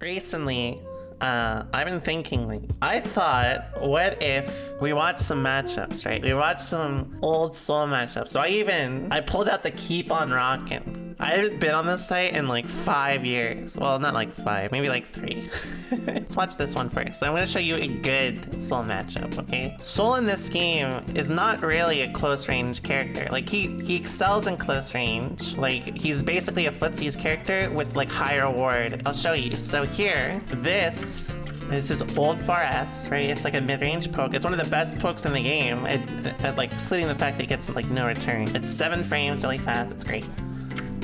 recently, I've been thinking, like, I thought, what if we watch some matchups, right? We watch some old Soul matchups. So I pulled out the Keep on Rockin'. I haven't been on this site in like 5 years. Well, not like 5, maybe like 3. Let's watch this one first. So I'm gonna show you a good Soul matchup, okay? Soul in this game is not really a close range character. Like he excels in close range. Like he's basically a footsies character with like high reward. I'll show you. So here, this is old far S, right? It's like a mid-range poke. It's one of the best pokes in the game, like excluding the fact that it gets like no return. It's 7 frames, really fast. It's great.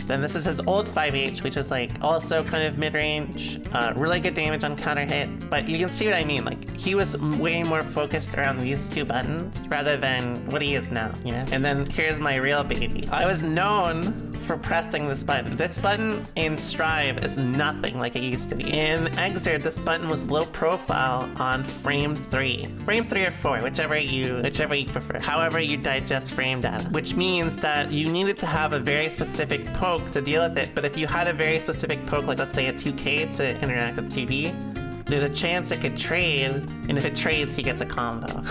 Then this is his old 5H, which is like also kind of mid-range, really good damage on counter hit. But you can see what I mean. Like he was way more focused around these 2 buttons rather than what he is now, you know? And then here's my real baby. I was known for pressing this button. This button in Strive is nothing like it used to be. In Xrd, this button was low profile on frame 3. Frame 3 or 4, whichever you prefer. However you digest frame data, which means that you needed to have a very specific poke to deal with it. But if you had a very specific poke, like let's say a 2K to interact with 2D, there's a chance it could trade, and if it trades, he gets a combo.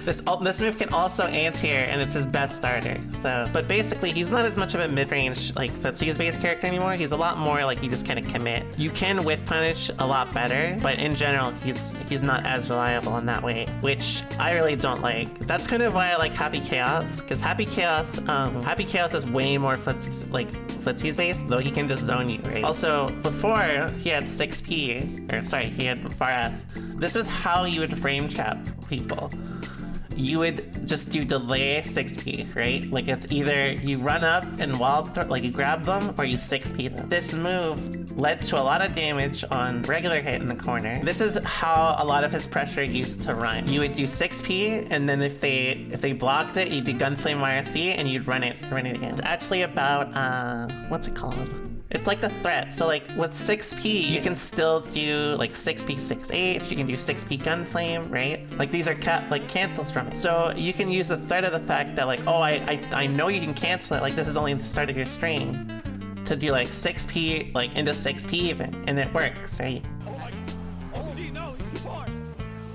This move can also anti-air, and it's his best starter. So, but basically, he's not as much of a mid-range, like, footsies-based character anymore. He's a lot more like you just kind of commit. You can whiff punish a lot better, but in general, he's not as reliable in that way, which I really don't like. That's kind of why I like Happy Chaos, because Happy Chaos is way more footsies based, though he can just zone you, right? Also, before he had 6P, or sorry, he had far S. This was how you would frame trap people. You would just do delay 6P, right? Like it's either you run up and like you grab them, or you 6P them. This move led to a lot of damage on regular hit in the corner. This is how a lot of his pressure used to run. You would do 6P, and then if they blocked it, you'd do Gunflame YRC, and you'd run it again. It's actually about what's it called? It's like the threat. So like with 6P, you can still do like 6P 6H, you can do 6P Gunflame, right? Like these are cancels from it. So you can use the threat of the fact that like, oh, I know you can cancel it, like this is only the start of your string, to do like 6P, like into 6P even, and it works, right?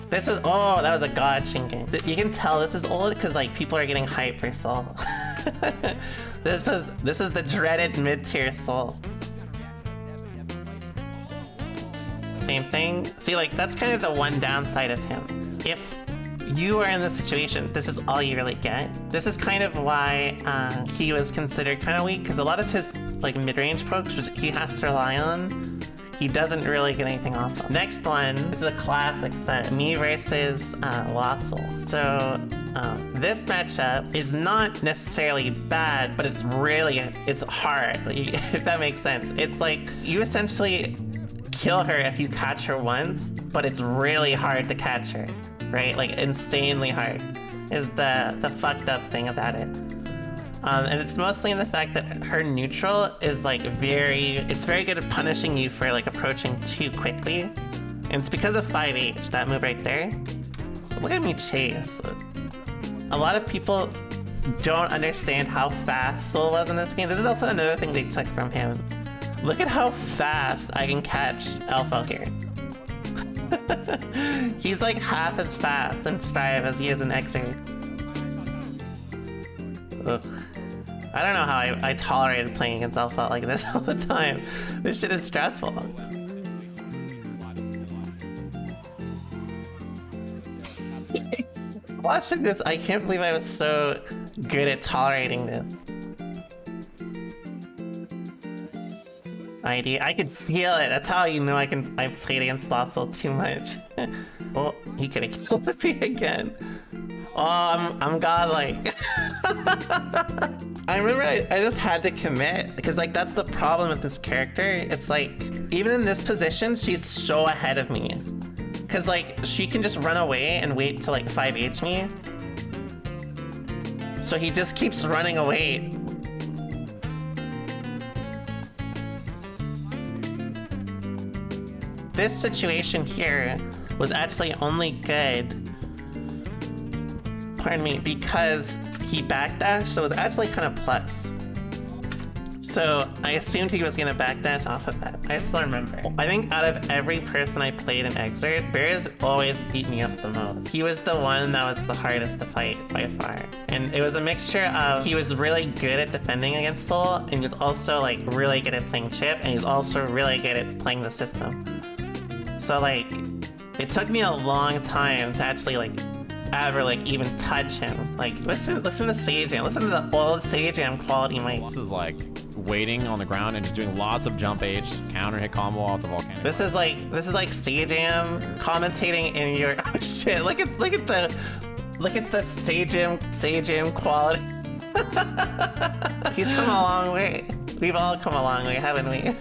This is, oh, that was a god Shinken. You can tell this is old because like people are getting hyped for Soul. This is the dreaded mid-tier Soul. Same thing. See, like that's kind of the one downside of him. If you are in this situation, this is all you really get. This is kind of why he was considered kind of weak, because a lot of his like mid-range pokes, which he has to rely on, he doesn't really get anything off of. Next one, this is a classic set. Me versus Lost Soul. So this matchup is not necessarily bad, but it's hard, if that makes sense. It's like you essentially kill her if you catch her once, but it's really hard to catch her, right? Like insanely hard is the fucked up thing about it. And it's mostly in the fact that her neutral is like it's very good at punishing you for like approaching too quickly. And it's because of 5H, that move right there. Look at me chase. A lot of people don't understand how fast Soul was in this game. This is also another thing they took from him. Look at how fast I can catch Alpha here. He's like half as fast in Strive as he is in Xrd. Ugh. I don't know how I tolerated playing against Alpha like this all the time. This shit is stressful. Watching this, I can't believe I was so good at tolerating this. I could feel it. That's how you know I played against Lost Soul too much. Oh, he could have killed me again. Oh, I'm godlike. I remember I just had to commit, because like that's the problem with this character. It's like, even in this position, she's so ahead of me. Because like, she can just run away and wait to like 5H me. So he just keeps running away. This situation here was actually only good, pardon me, because he backdashed, so it was actually kind of plus. So I assumed he was gonna backdash off of that. I still remember. I think out of every person I played in Xrd, Bears always beat me up the most. He was the one that was the hardest to fight by far. And it was a mixture of he was really good at defending against Sol, and he was also like really good at playing chip, and he's also really good at playing the system. So like, it took me a long time to actually like ever like even touch him. Like listen to Sajam. Listen to the old Sajam quality mic. This is like waiting on the ground and just doing lots of jump H, counter hit combo off the volcano. This is like Sajam commentating in your oh shit. Look at the Sajam quality. He's come a long way. We've all come a long way, haven't we?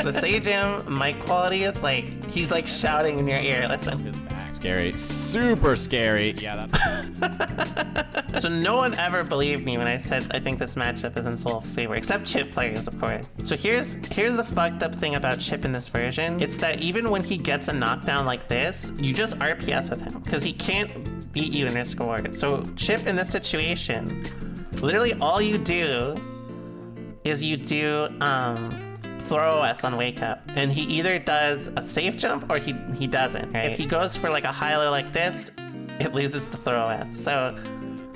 The Sajam mic quality is like he's like shouting in your ear. Listen. Scary, super scary. Yeah, that's... So no one ever believed me when I said I think this matchup is in Sol's favor, except Chip players, of course. So here's the fucked up thing about Chip in this version. It's that even when he gets a knockdown like this, you just RPS with him, because he can't beat you in risk reward. So Chip in this situation, literally all you do is you do throw OS on wake up, and he either does a safe jump or he doesn't, right? If he goes for like a high-low like this, it loses the throw OS. So,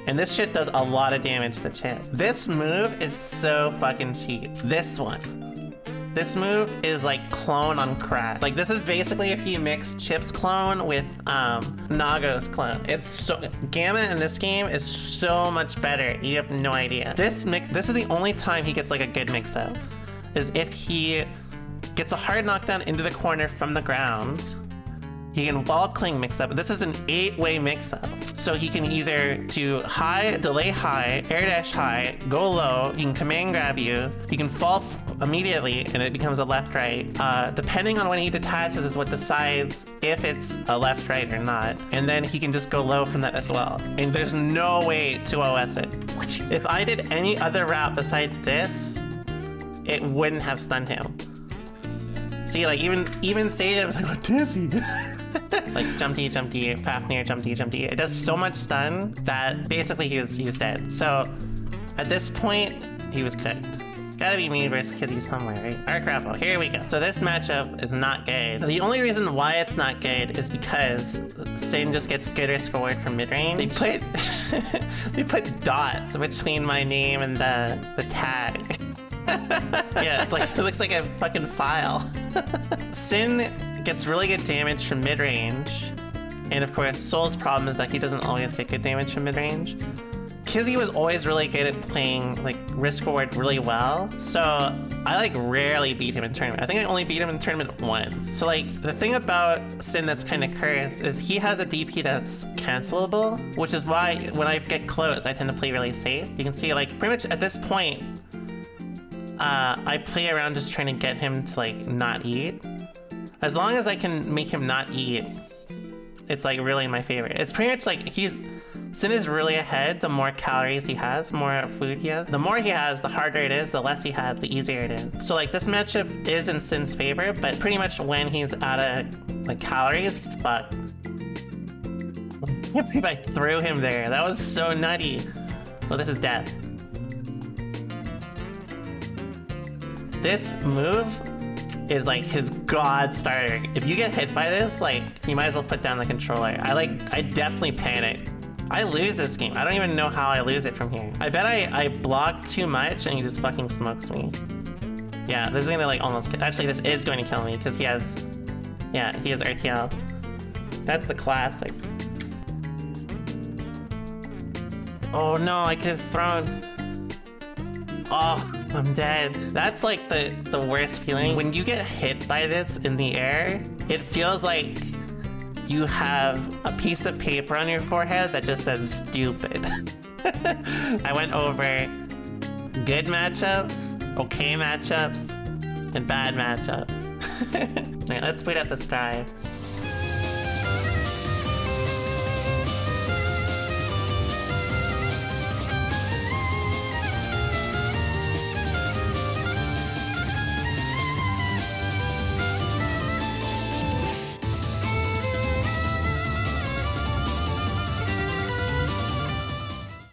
and this shit does a lot of damage to Chip. This move is so fucking cheap. This move is like clone on crack. Like this is basically if you mix Chip's clone with Nago's clone. It's so Gamma in this game is so much better. You have no idea. This is the only time he gets like a good mix up, is if he gets a hard knockdown into the corner from the ground. He can wall cling mix up. This is an 8-way mix up. So he can either do high, delay high, air dash high, go low, he can command grab you, he can fall immediately and it becomes a left right. Depending on when he detaches is what decides if it's a left right or not. And then he can just go low from that as well. And there's no way to OS it. If I did any other route besides this, it wouldn't have stunned him. See, like even Sajam was like, what is he? Like jump D, Fafnir, jump D. It does so much stun that basically he was dead. So at this point, he was cooked. Gotta be me versus Kizzy somewhere, right? Arc Grapple, here we go. So this matchup is not good. The only reason why it's not good is because Sin just gets good risk reward from mid range. They put dots between my name and the tag. Yeah, it's like, it looks like a fucking file. Sin gets really good damage from mid-range, and of course Sol's problem is that he doesn't always get good damage from mid-range. Kizzy was always really good at playing like risk reward really well, so I like rarely beat him in tournament. I think I only beat him in tournament once. So like the thing about Sin that's kind of cursed is he has a DP that's cancelable, which is why when I get close I tend to play really safe. You can see like pretty much at this point I play around just trying to get him to like not eat. As long as I can make him not eat, it's like really my favorite. It's pretty much like Sin is really ahead. The more calories he has, more food he has. The more he has, the harder it is. The less he has, the easier it is. So like this matchup is in Sin's favor, but pretty much when he's out of like calories, he's fucked. If I threw him there, that was so nutty. Well, this is death. This move is like his god starter. If you get hit by this, like you might as well put down the controller. I definitely panic. I lose this game. I don't even know how I lose it from here. I bet I block too much and he just fucking smokes me. Yeah, this is gonna like almost, actually this is going to kill me because he has RTL. That's the classic. Oh no, I could have thrown. Oh, I'm dead. That's like the worst feeling. When you get hit by this in the air, it feels like you have a piece of paper on your forehead that just says stupid. I went over good matchups, okay matchups, and bad matchups. Alright, let's wait out the strive.